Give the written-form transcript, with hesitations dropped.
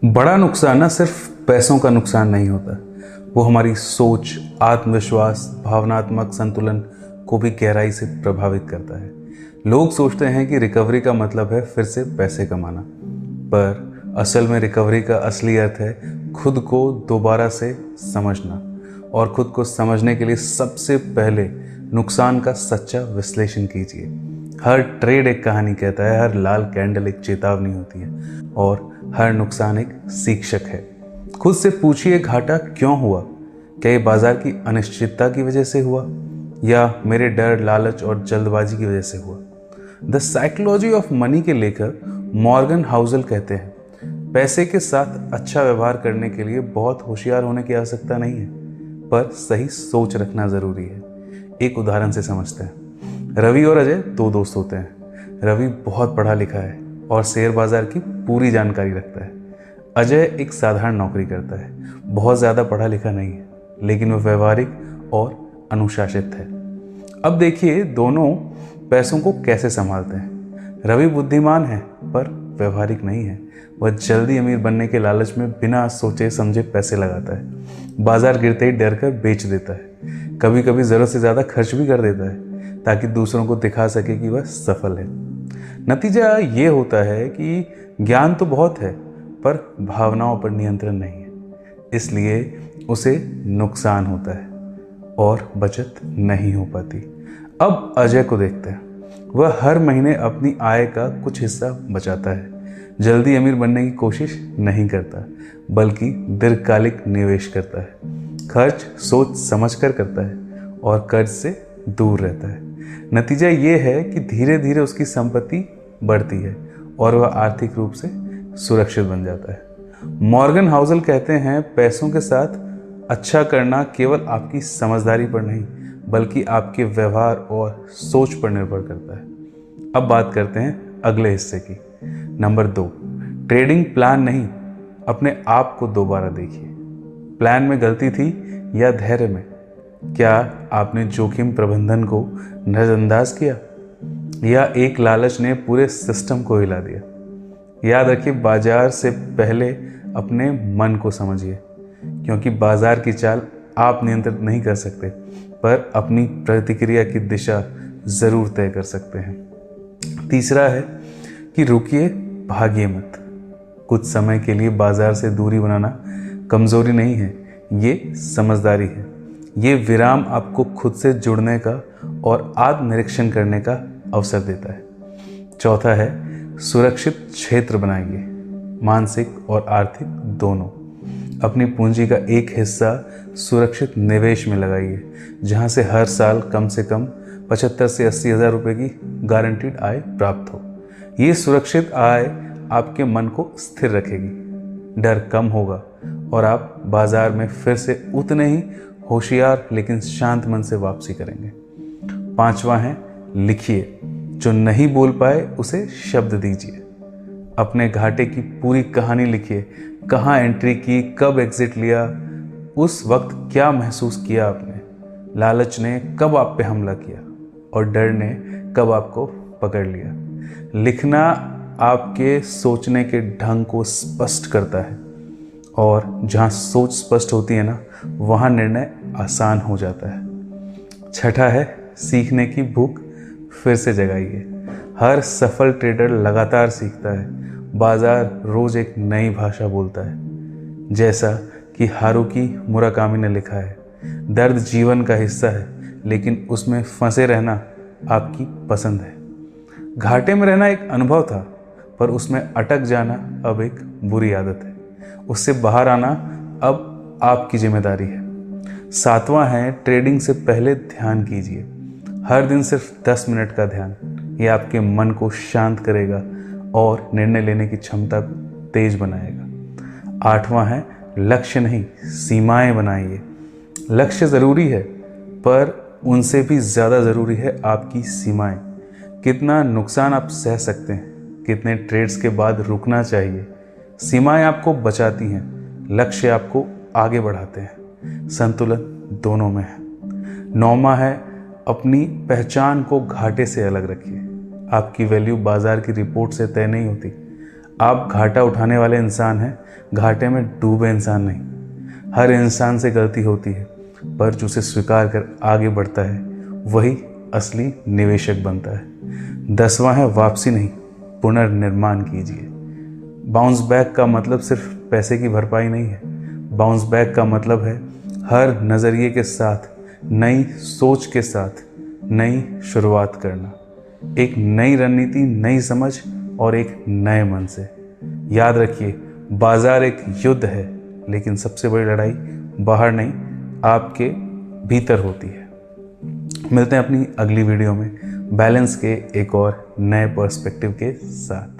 बड़ा नुकसान ना सिर्फ पैसों का नुकसान नहीं होता, वो हमारी सोच, आत्मविश्वास, भावनात्मक संतुलन को भी गहराई से प्रभावित करता है। लोग सोचते हैं कि रिकवरी का मतलब है फिर से पैसे कमाना, पर असल में रिकवरी का असली अर्थ है खुद को दोबारा से समझना। और खुद को समझने के लिए सबसे पहले नुकसान का सच्चा विश्लेषण कीजिए। हर ट्रेड एक कहानी कहता है, हर लाल कैंडल एक चेतावनी होती है और हर नुकसान एक शिक्षक है। खुद से पूछिए, घाटा क्यों हुआ? क्या ये बाजार की अनिश्चितता की वजह से हुआ या मेरे डर, लालच और जल्दबाजी की वजह से हुआ? द साइकोलॉजी ऑफ मनी के लेखक मॉर्गन हाउसल कहते हैं, पैसे के साथ अच्छा व्यवहार करने के लिए बहुत होशियार होने की आवश्यकता नहीं है, पर सही सोच रखना जरूरी है। एक उदाहरण से समझते हैं। रवि और अजय दो दोस्त होते हैं। रवि बहुत पढ़ा लिखा है और शेयर बाजार की पूरी जानकारी रखता है। अजय एक साधारण नौकरी करता है, बहुत ज़्यादा पढ़ा लिखा नहीं है, लेकिन वह व्यवहारिक और अनुशासित है। अब देखिए दोनों पैसों को कैसे संभालते हैं। रवि बुद्धिमान है पर व्यवहारिक नहीं है। वह जल्दी अमीर बनने के लालच में बिना सोचे समझे पैसे लगाता है। बाजार गिरते ही डर कर बेच देता है। कभी कभी ज़रूरत से ज़्यादा खर्च भी कर देता है ताकि दूसरों को दिखा सके कि वह सफल है। नतीजा ये होता है कि ज्ञान तो बहुत है पर भावनाओं पर नियंत्रण नहीं है, इसलिए उसे नुकसान होता है और बचत नहीं हो पाती। अब अजय को देखते हैं। वह हर महीने अपनी आय का कुछ हिस्सा बचाता है। जल्दी अमीर बनने की कोशिश नहीं करता, बल्कि दीर्घकालिक निवेश करता है। खर्च सोच समझ कर करता है और कर्ज से दूर रहता है। नतीजा ये है कि धीरे धीरे उसकी संपत्ति बढ़ती है और वह आर्थिक रूप से सुरक्षित बन जाता है। मॉर्गन हाउसल कहते हैं, पैसों के साथ अच्छा करना केवल आपकी समझदारी पर नहीं, बल्कि आपके व्यवहार और सोच पर निर्भर करता है। अब बात करते हैं अगले हिस्से की। नंबर 2, ट्रेडिंग प्लान नहीं, अपने आप को दोबारा देखिए। प्लान में गलती थी या धैर्य में? क्या आपने जोखिम प्रबंधन को नजरअंदाज किया या एक लालच ने पूरे सिस्टम को हिला दिया? याद रखिए, बाजार से पहले अपने मन को समझिए, क्योंकि बाजार की चाल आप नियंत्रित नहीं कर सकते, पर अपनी प्रतिक्रिया की दिशा जरूर तय कर सकते हैं। तीसरा है कि रुकिए, भागिए मत। कुछ समय के लिए बाजार से दूरी बनाना कमजोरी नहीं है, ये समझदारी है। ये विराम आपको खुद से जुड़ने का और आत्मनिरीक्षण करने का अवसर देता है। चौथा है, सुरक्षित क्षेत्र बनाइए, मानसिक और आर्थिक दोनों। अपनी पूंजी का एक हिस्सा सुरक्षित निवेश में लगाइए, जहां से हर साल कम से कम 75 से 80 हज़ार रुपये की गारंटीड आय प्राप्त हो। ये सुरक्षित आय आपके मन को स्थिर रखेगी, डर कम होगा और आप बाजार में फिर से उतने ही होशियार लेकिन शांत मन से वापसी करेंगे। पांचवा है, लिखिए। जो नहीं बोल पाए उसे शब्द दीजिए। अपने घाटे की पूरी कहानी लिखिए। कहाँ एंट्री की, कब एग्जिट लिया, उस वक्त क्या महसूस किया आपने, लालच ने कब आप पे हमला किया और डर ने कब आपको पकड़ लिया। लिखना आपके सोचने के ढंग को स्पष्ट करता है और जहाँ सोच स्पष्ट होती है ना, वहाँ निर्णय आसान हो जाता है। छठा है, सीखने की भूख फिर से जगाइए। हर सफल ट्रेडर लगातार सीखता है। बाजार रोज एक नई भाषा बोलता है। जैसा कि हारुकी मुराकामी ने लिखा है, दर्द जीवन का हिस्सा है, लेकिन उसमें फंसे रहना आपकी पसंद है। घाटे में रहना एक अनुभव था, पर उसमें अटक जाना अब एक बुरी आदत है। उससे बाहर आना अब आपकी जिम्मेदारी है। सातवां है, ट्रेडिंग से पहले ध्यान कीजिए। हर दिन सिर्फ 10 मिनट का ध्यान, ये आपके मन को शांत करेगा और निर्णय लेने की क्षमता को तेज बनाएगा। आठवां है, लक्ष्य नहीं, सीमाएं बनाइए। लक्ष्य ज़रूरी है, पर उनसे भी ज़्यादा ज़रूरी है आपकी सीमाएं। कितना नुकसान आप सह सकते हैं, कितने ट्रेड्स के बाद रुकना चाहिए। सीमाएं आपको बचाती हैं, लक्ष्य आपको आगे बढ़ाते हैं। संतुलन दोनों में है। नौवां है, अपनी पहचान को घाटे से अलग रखिए। आपकी वैल्यू बाजार की रिपोर्ट से तय नहीं होती, आप घाटा उठाने वाले इंसान हैं, घाटे में डूबे इंसान नहीं। हर इंसान से गलती होती है, पर जो उसे स्वीकार कर आगे बढ़ता है वही असली निवेशक बनता है। 10वां है वापसी नहीं, पुनर्निर्माण कीजिए। बाउंस बैक का मतलब सिर्फ पैसे की भरपाई नहीं है। बाउंस बैक का मतलब है हर नज़रिए के साथ, नई सोच के साथ नई शुरुआत करना, एक नई रणनीति, नई समझ और एक नए मन से। याद रखिए, बाजार एक युद्ध है, लेकिन सबसे बड़ी लड़ाई बाहर नहीं, आपके भीतर होती है। मिलते हैं अपनी अगली वीडियो में बैलेंस के एक और नए पर्सपेक्टिव के साथ।